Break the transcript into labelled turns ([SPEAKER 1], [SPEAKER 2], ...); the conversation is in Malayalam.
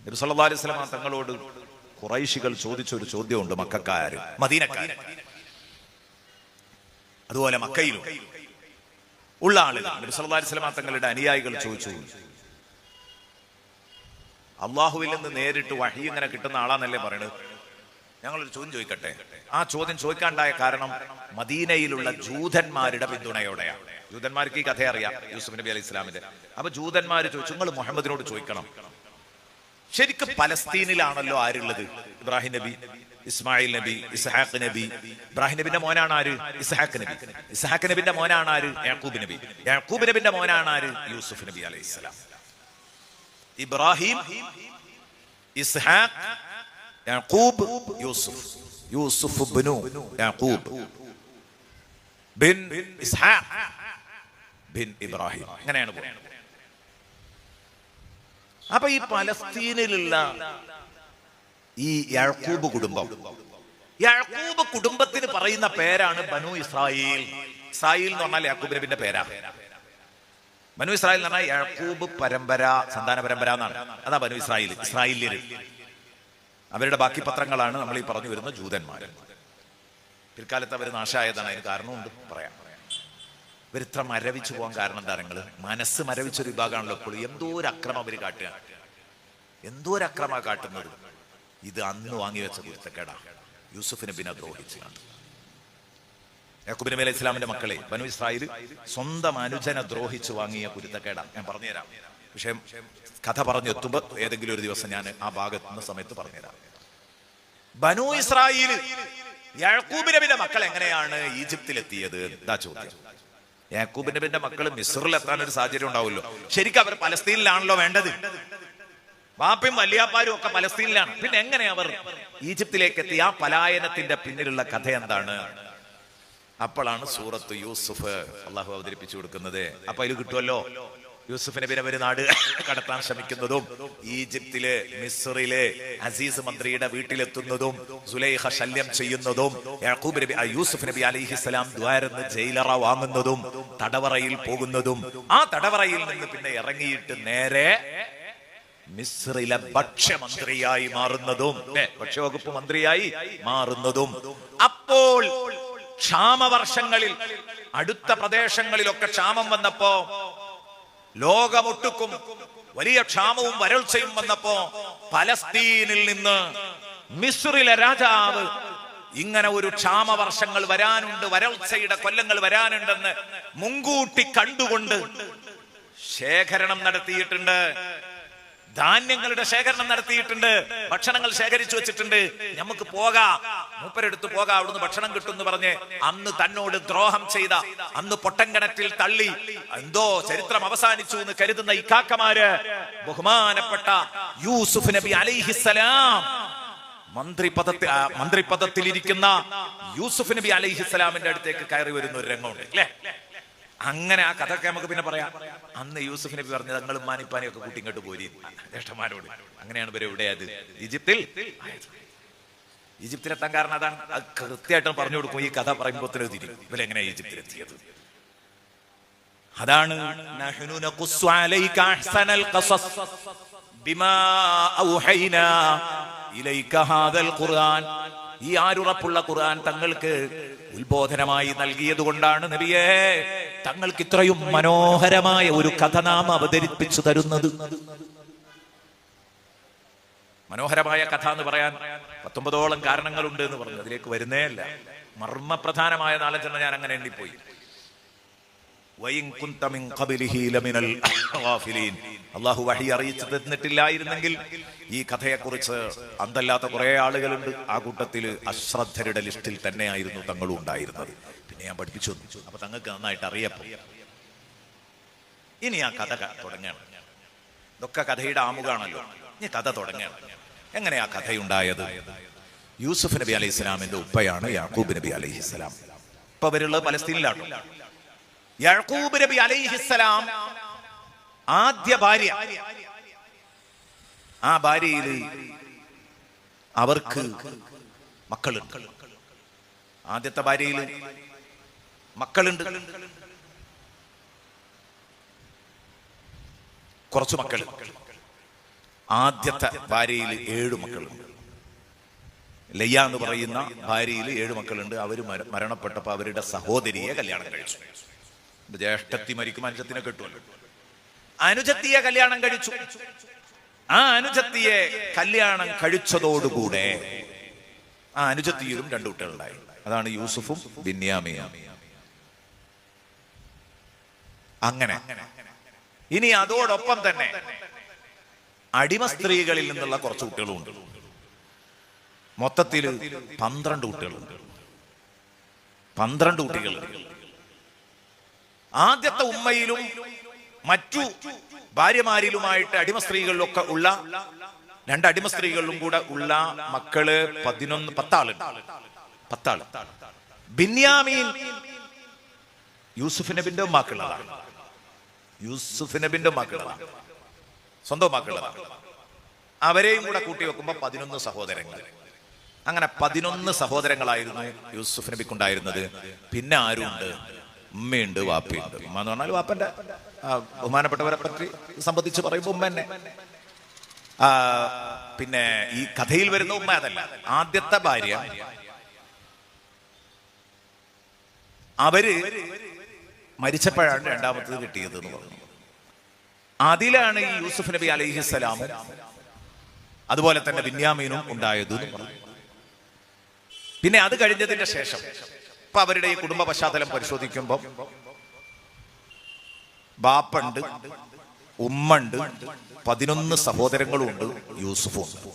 [SPEAKER 1] നബി സല്ലല്ലാഹു അലൈഹി വസല്ലം തങ്ങളോട് ഖുറൈശികൾ ചോദിച്ചൊരു ചോദ്യമുണ്ട്. മക്കക്കാര്, മദീനക്കാര്, അതുപോലെ മക്കയിലും ഉള്ള ആളുകൾ നബി സല്ലല്ലാഹു അലൈഹി വസല്ലം തങ്ങളുടെ അനുയായികൾ ചോദിച്ചു, അള്ളാഹുവിൽ നിന്ന് നേരിട്ട് വഹി ഇങ്ങനെ കിട്ടുന്ന ആളാന്നല്ലേ പറയുന്നത്, ഞങ്ങളൊരു ചോദ്യം ചോദിക്കട്ടെ. ആ ചോദ്യം ചോദിക്കാണ്ടായ കാരണം മദീനയിലുള്ള ജൂതന്മാരുടെ പിന്തുണയോടെയാണ്. ജൂതന്മാർക്ക് ഈ കഥ അറിയാം, യൂസുഫ് നബി അലൈഹി ഇസ്ലാമിന്റെ. അപ്പൊ ജൂതന്മാര് ചോദിച്ചു, നിങ്ങൾ മുഹമ്മദിനോട് ചോദിക്കണം, ശരിക്കും പലസ്തീനിലാണല്ലോ ആരുള്ളത്? ഇബ്രാഹിം നബി, ഇസ്മായിൽ നബി, ഇസ്ഹാഖ് നബി. ഇബ്രാഹിം നബിന്റെ മോനാണ് ആര്? ഇസ്ഹാഖ് നബി. ഇസ്ഹാഖ് നബിന്റെ മോനാണ് ആര്? യാക്കൂബ് നബി. യാക്കൂബ് നബിന്റെ മോനാണ് ആര്? യൂസുഫ് നബി അലൈഹി ഇസ്ലാം. Ibrahim, Ishaq, Yaqub, Yusuf. Yusuf ബിനു യാക്കൂബ് ബിൻ ഇസ്ഹാഖ് ബിൻ ഇബ്രാഹിം. അങ്ങനെയാണ് പറയുന്നത്. അപ്പൊ ഈ പലസ്തീനിലുള്ള ഈ യാക്കൂബ് കുടുംബം, യാക്കൂബ് കുടുംബത്തിന് പറയുന്ന പേരാണ് ബനു ഇസ്രായേൽ. ഇസ്രായേൽ എന്ന് പറഞ്ഞാൽ യാക്കൂബ് നബിന്റെ പേരാ. ബനു ഇസ്രായേൽ എന്ന് പറഞ്ഞാൽ യാക്കൂബ് പരമ്പര, സന്താന പരമ്പര എന്നാണ്. അതാ ബനു ഇസ്രായേൽ, ഇസ്രായേല്യര്. അവരുടെ ബാക്കി പത്രങ്ങളാണ് നമ്മൾ ഈ പറഞ്ഞു വരുന്ന ജൂതന്മാര്. പിൽക്കാലത്ത് അവർ നാശമായതാണ്. അതിന് കാരണമുണ്ട്, പറയാം. ഇവരിത്ര മരവിച്ചു പോകാൻ കാരണം എന്താ? നിങ്ങള് മനസ്സ് മരവിച്ചൊരു വിഭാഗമാണല്ലോ ഇപ്പോൾ. എന്തോ ഒരു അക്രമം അവർ കാട്ടുക, എന്തോ ഒരു അക്രമ കാട്ടുന്നത്. ഇത് അന്ന് വാങ്ങിവെച്ച കുരുത്തക്കേടാ. യൂസുഫ് നബിനെ ദ്രോഹിച്ചു. യാക്കൂബ് നബി അലൈഹി ഇസ്ലാമിന്റെ മക്കളെ ബനു ഇസ്രായേൽ സ്വന്തം അനുജനെ ദ്രോഹിച്ചു വാങ്ങിയ കുരുത്തക്കേടാ. ഞാൻ പറഞ്ഞുതരാം. വിഷയം കഥ പറഞ്ഞെത്തുമ്പോ ഏതെങ്കിലും ഒരു ദിവസം ഞാൻ ആ ഭാഗത്തുന്ന സമയത്ത് പറഞ്ഞുതരാം. ബനു ഇസ്രായേൽ യാക്കൂബ് നബിന്റെ മക്കൾ എങ്ങനെയാണ് ഈജിപ്തിലെത്തിയത്? എന്താ ചോദ്യം. യാക്കൂബ് നബിന്റെ മക്കൾ മിസ്റിലെത്താൻ ഒരു സാഹചര്യം ഉണ്ടാവുമല്ലോ. ശരിക്കും അവർ പലസ്തീനിലാണല്ലോ വേണ്ടത്. വാപ്പയും വല്യാപ്പാരും ഒക്കെ പലസ്തീനിലാണ്. പിന്നെ എങ്ങനെ അവർ ഈജിപ്തിലേക്ക് എത്തി? ആ പലായനത്തിന്റെ പിന്നിലുള്ള കഥ എന്താണ്? അപ്പോഴാണ് സൂറത്ത് യൂസുഫ് അള്ളാഹു അവതരിപ്പിച്ചു കൊടുക്കുന്നത്. അപ്പൊ അതിൽ കിട്ടുമല്ലോ യൂസുഫ് നബിനെ ഒരു നാട് കടത്താൻ ശ്രമിക്കുന്നതും, ഈജിപ്തിലെ മിസ്റിലെ അസീസ് മന്ത്രിയുടെ വീട്ടിലെത്തുന്നതും, സുലൈഖ ശല്യം ചെയ്യുന്നതും, യാക്കൂബ് നബി യൂസുഫ് നബി അലൈഹിസ്സലാം ദ്വാരന്ന് ജയിലറ വാങ്ങുന്നതും, തടവറയിൽ പോകുന്നതും, ആ തടവറയിൽ നിന്ന് പിന്നെ ഇറങ്ങിയിട്ട് നേരെ മിസ്റിലെ ഭക്ഷ്യമന്ത്രിയായി മാറുന്നതും, ഭക്ഷ്യവകുപ്പ് മന്ത്രിയായി മാറുന്നതും. അപ്പോൾ ക്ഷാമവർഷങ്ങളിൽ അടുത്ത പ്രദേശങ്ങളിലൊക്കെ ക്ഷാമം വന്നപ്പോ, ലോകമൊട്ടുക്കും വലിയ ക്ഷാമവും വരൾച്ചയും വന്നപ്പോ, പലസ്തീനിൽ നിന്ന് മിസ്റിലെ രാജാവ് ഇങ്ങനെ ഒരു ക്ഷാമവർഷങ്ങൾ വരാനുണ്ട്, വരൾച്ചയുടെ കൊല്ലങ്ങൾ വരാനുണ്ടെന്ന് മുൻകൂട്ടി കണ്ടുകൊണ്ട് ശേഖരണം നടത്തിയിട്ടുണ്ട്. ധാന്യങ്ങളുടെ ശേഖരണം നടത്തിയിട്ടുണ്ട്. ഭക്ഷണങ്ങൾ ശേഖരിച്ചു വെച്ചിട്ടുണ്ട്. നമുക്ക് പോകാം, മൂപ്പരെടുത്ത് പോകാം, അവിടുന്ന് ഭക്ഷണം കിട്ടും എന്ന് പറഞ്ഞ് അന്ന് തന്നോട് ദ്രോഹം ചെയ്ത, അന്ന് പൊട്ടൻകിണറ്റിൽ തള്ളി എന്തോ ചരിത്രം അവസാനിച്ചു എന്ന് കരുതുന്ന ഇക്കാക്കമാര് ബഹുമാനപ്പെട്ട യൂസുഫ് നബി അലൈഹിസ്സലാം മന്ത്രിപദത്തിലിരിക്കുന്ന യൂസുഫ് നബി അലൈഹിസ്സലാമിന്റെ അടുത്തേക്ക് കയറി വരുന്ന ഒരു രംഗമുണ്ട് അല്ലേ? അങ്ങനെ ആ കഥയൊക്കെ നമുക്ക് പിന്നെ പറയാം. അന്ന് യൂസുഫ് നബി പറഞ്ഞത് ഞങ്ങളും മാനിപ്പാനും ഒക്കെ കൂട്ടി ഇങ്ങോട്ട് പോരി ജ്യേഷ്ഠന്മാരോട്. അങ്ങനെയാണ് ഇവരെ എവിടെയത്? ഈജിപ്തിലെത്താൻ കാരണം അതാണ്. അത് കൃത്യമായിട്ട് പറഞ്ഞു കൊടുക്കും. ഈ കഥ പറയുമ്പോൾ തിരി ഇവരെങ്ങനെയാ ഈജിപ്തിലെത്തിയത്? അതാണ് നഹ്നു നഖുസ്സു അലൈക അഹ്സനൽ ഖസസ് ബിമാ ഔഹൈനാ ഇലൈക ഹാദൽ ഖുർആൻ. ഈ ആരുറപ്പുള്ള ഖുർആൻ തങ്ങൾക്ക് ഉത്ബോധനമായി നൽകിയത് കൊണ്ടാണ് നബിയേ തങ്ങൾക്ക് ഇത്രയും മനോഹരമായ ഒരു കഥ നാം അവതരിപ്പിച്ചു തരുന്നത്. മനോഹരമായ കഥ എന്ന് പറയാൻ 19ഓളം കാരണങ്ങളുണ്ട് എന്ന് പറഞ്ഞു. അതിലേക്ക് വരുന്നേ അല്ല. മർമ്മപ്രധാനമായ 4 ഞാൻ അങ്ങനെ എണ്ണിപ്പോയി. അള്ളാഹു വഹി അറിയിച്ചു തന്നിട്ടില്ലായിരുന്നെങ്കിൽ ഈ കഥയെക്കുറിച്ച് അന്തല്ലാത്ത കുറെ ആളുകളുണ്ട്. ആ കൂട്ടത്തിൽ അശ്രദ്ധരുടെ ലിസ്റ്റിൽ തന്നെയായിരുന്നു തങ്ങളും ഉണ്ടായിരുന്നത്. പിന്നെ ഞാൻ പഠിപ്പിച്ചു തന്നു. അപ്പൊ തങ്ങൾക്ക് നന്നായിട്ട് അറിയപ്പോ ഇനി ആ കഥ തുടങ്ങണം. ഇതൊക്കെ കഥയുടെ ആമുഖാണല്ലോ. ഇനി കഥ തുടങ്ങണം. എങ്ങനെയാ കഥയുണ്ടായത്? യൂസുഫ് നബി അലൈഹി സ്വലാമിന്റെ ഉപ്പയാണ് യാക്കൂബ് നബി അലൈഹിസ്സലാം. ഇപ്പൊ അവരുള്ളത് പലസ്തീനിലാണ്. യാക്കൂബ് നബി അലൈഹിസ്സലാം ആദ്യ ഭാര്യ, ആ ഭാര്യയിൽ അവർക്ക് മക്കളുണ്ട്. ആദ്യത്തെ ഭാര്യയിൽ മക്കളുണ്ട്, കുറച്ചു മക്കൾ. ആദ്യത്തെ ഭാര്യയിൽ 7 മക്കളുണ്ട്. ലയ്യ എന്ന് പറയുന്ന ഭാര്യയിൽ 7 മക്കളുണ്ട്. അവർ മരണപ്പെട്ടപ്പോൾ അവരുടെ സഹോദരിയെ കല്യാണം കഴിച്ചു. ജ്യേഷ്ഠത്തി മരിക്കും, അനുജത്തിനെ കെട്ടുമല്ലോ. അനുജത്തിയെ കല്യാണം കഴിച്ചു. ആ അനുജത്തിയെ കല്യാണം കഴിച്ചതോടുകൂടെ ആ അനുജത്തിയിലും 2 കുട്ടികളുണ്ടായി. അതാണ് യൂസുഫും ബിന്യാമിനും. അങ്ങനെ ഇനി അതോടൊപ്പം തന്നെ അടിമ സ്ത്രീകളിൽ നിന്നുള്ള കുറച്ച് കുട്ടികളുണ്ട്. മൊത്തത്തിൽ 12 കുട്ടികളുണ്ട്. 12 കുട്ടികളുണ്ട്. ആദ്യത്തെ ഉമ്മയിലും മറ്റു ഭാര്യമാരിലുമായിട്ട് അടിമ സ്ത്രീകളിലൊക്കെ ഉള്ള 2 അടിമ സ്ത്രീകളിലും കൂടെ ഉള്ള മക്കള് 10 ആള്. ബിന്യാമീൻ യൂസുഫ് നബിന്റെ മക്കളാണ്. യൂസുഫ് നബിന്റെ മക്കളാണ്, സ്വന്തം മക്കളാണ്. അവരെയും കൂടെ കൂട്ടി വെക്കുമ്പോ 11 സഹോദരങ്ങൾ. അങ്ങനെ 11 സഹോദരങ്ങളായിരുന്നു യൂസുഫ് നബിക്കുണ്ടായിരുന്നത്. പിന്നെ ആരുണ്ട്? ഉമ്മയുണ്ട്, വാപ്പയുണ്ട്. ഉമ്മ എന്ന് പറഞ്ഞാൽ വാപ്പന്റെ ബഹുമാനപ്പെട്ടവരെ പറ്റി സംബന്ധിച്ച് പറയുമ്പോൾ ഉമ്മ തന്നെ. പിന്നെ ഈ കഥയിൽ വരുന്ന ഉമ്മ അതല്ല. ആദ്യത്തെ ഭാര്യ അവര് മരിച്ചപ്പോഴാണ് രണ്ടാമത്തത് കിട്ടിയത് എന്ന് പറഞ്ഞു. അതിലാണ് ഈ യൂസുഫ് നബി അലൈഹിസ്സലാമും അതുപോലെ തന്നെ ബിന്യാമീനും ഉണ്ടായത് എന്ന് പറഞ്ഞു. പിന്നെ അത് കഴിഞ്ഞതിന്റെ ശേഷം ഇപ്പൊ അവരുടെ ഈ കുടുംബ പശ്ചാത്തലം പരിശോധിക്കുമ്പോൾ ബാപ്പുണ്ട്, ഉമ്മണ്ട്, 11 സഹോദരങ്ങളും ഉണ്ട്, യൂസുഫും ഉണ്ട്.